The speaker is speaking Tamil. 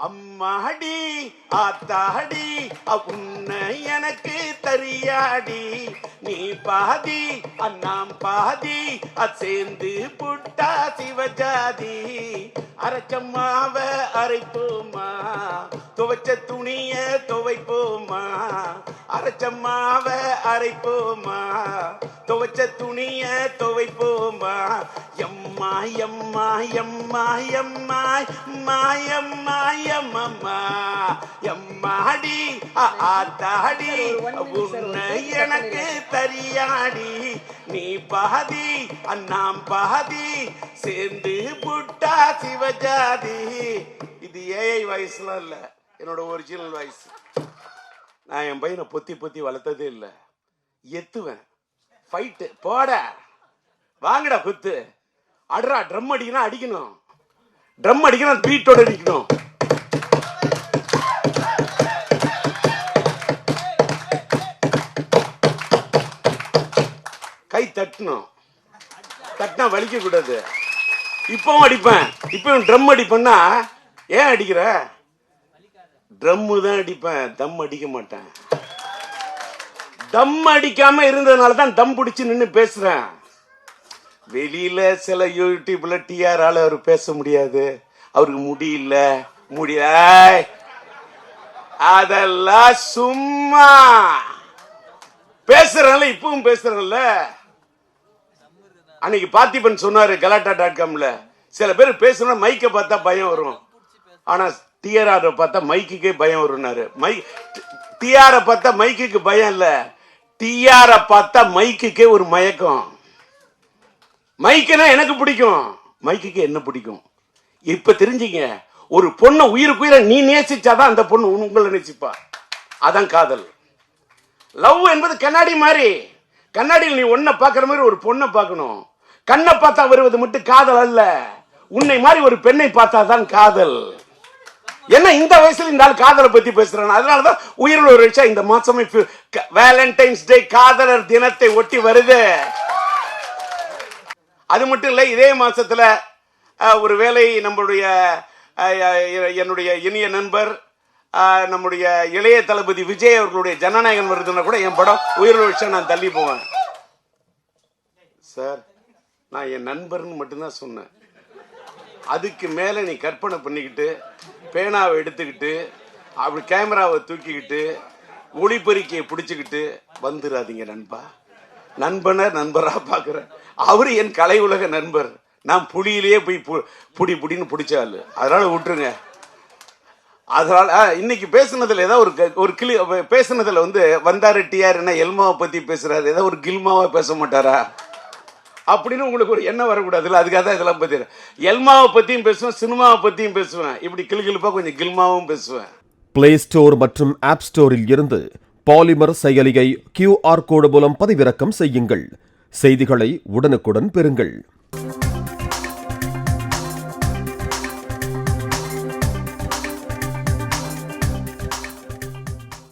அம்மாடி ஆத்தாடி உன்னை எனக்கு தெரியாடி, நீ பாதி அண்ணாம் பாதி சேர்ந்து புட்டா சிவஜாதி. அரைச்சம்மாவ அரைப்போமா, துவைச்ச துணிய துவைப்போமா. அரைச்சம்மாவ அரைப்போமா, துவைச்ச துணிய துவைப்போமா. எம்மா எம்மா எம்மா எம்மா மாயம்மா எம்மம்மா எம்மாடி ஆத்தாடி உன்னை எனக்கு தெரியாடி, நீ பாதி அண்ணாம் பாதி சேர்ந்து புட்டா சிவஜாதி. இது ஏஐ வாய்ஸ்லாம் இல்ல, என்னோட ஒரிஜினல் வாய்ஸ். நான் என் பையனை பொத்தி பொத்தி வளர்த்ததே இல்லை. எத்துவேன் ஃபைட்டு போட வாங்கடா குத்து அட்ரா. ட்ரம் அடிக்கணும் அடிக்கணும், ட்ரம் அடிக்கணும் பீட்டோட அடிக்கணும். கை தட்டணும், தட்டினா வலிக்க கூடாது. இப்பவும் அடிப்பேன், இப்பவும் ட்ரம் அடிப்பேன்னா. ஏன் அடிக்கிற? ட்ரம்மு தான் அடிப்பேன், தம் அடிக்க மாட்டேன். தம் அடிக்காம இருந்ததுனால தான் தம் பிடிச்சு நின்று பேசுறேன். வெளியில சில யூடியூப்ல டிஆரால அவர் பேச முடியாது, அவருக்கு முடியல. அதெல்லாம் சும்மா பேசுறேன்ல, இப்பவும் பேசுறேன்ல. அன்னைக்கு பார்த்திபன் சொன்னாரு கலாட்டா.comல, சில பேர் பேசுனா மைக்க பார்த்தா பயம் வரும், ஆனா டிஆர் பார்த்தா மைக்குக்கே பயம் வரும்னாரு. டிஆர் பார்த்தா மைக்குக்கு பயம் இல்ல, டிஆர் பார்த்தா மைக்குக்கே ஒரு மயக்கம். மைக்குனா எனக்கு பிடிக்கும், மைக்குக்கு என்ன பிடிக்கும். இப்ப தெரிஞ்சுங்க, ஒரு பொண்ணை உயிருக்குயிர நீ நேசிச்சாதான் அந்த பொண்ணு உங்களை நேசிப்பா. அதான் காதல். லவ் என்பது கண்ணாடி மாதிரி. கண்ணாடியில் நீ ஒன்ன பாக்குற மாதிரி ஒரு பொண்ணை பார்க்கணும். கண்ணை பார்த்தா வருவது மட்டும் காதல் அல்ல, உன்னை மாதிரி ஒரு பெண்ணை பார்த்தா தான் காதல். என்ன இந்த வயசுல இந்த ஆள் காதலை பத்தி பேசுறான். அதனாலதான் உயிரில் ஒரு விஷயம் இந்த மாசமே வேலண்டைன்ஸ் டே காதலர் தினத்தை ஒட்டி வருது. அது மட்டும் இல்ல, இதே மாசத்துல ஒரு வேளை நம்மளுடைய என்னுடைய இனிய நண்பர் நம்முடைய இளைய தளபதி விஜய் அவர்களுடைய ஜனநாயகன் வருதுன்னா கூட என் படம் உயிரில் விஷயம் நான் தள்ளி போவேன். சார், நான் என் நண்பர்னு மட்டும்தான் சொன்னேன். அதுக்கு மேல நீ கற்பனை பண்ணிக்கிட்டு பேனாவை எடுத்துக்கிட்டு அப்படி கேமராவை தூக்கிக்கிட்டு ஒளிப்பெருக்கியை பிடிச்சுக்கிட்டு வந்துடாதீங்க நண்பா. நண்பனை நண்பரா பாக்குறேன். அவரு என் கலை உலக நண்பர், நான் புலியிலேயே போய் புடின்னு பிடிச்சாலு. அதனால விட்டுருங்க. அதனால இன்னைக்கு பேசுனதுல ஏதாவது ஒரு கிளி பேசுனதுல வந்தாரு டிஆர் என்ன எல்மாவை பத்தி பேசுறாரு, ஏதாவது ஒரு கில்மாவா பேச மாட்டாரா அப்படின்னு உங்களுக்கு ஒரு எண்ணம் வரக்கூடாதுல்ல. அதுக்காக தான் இதெல்லாம் பத்தி எல்மாவை பத்தியும் பேசுவேன், சினிமாவை பத்தியும் பேசுவேன், இப்படி கிளிகிழிப்பா கொஞ்சம் கில்மாவும் பேசுவேன். பிளே ஸ்டோர் மற்றும் ஆப் ஸ்டோரில் இருந்து பாலிமர் செயலியை QR கோடு மூலம் பதிவிறக்கம் செய்யுங்கள். செய்திகளை உடனுக்குடன் பெறுங்கள்.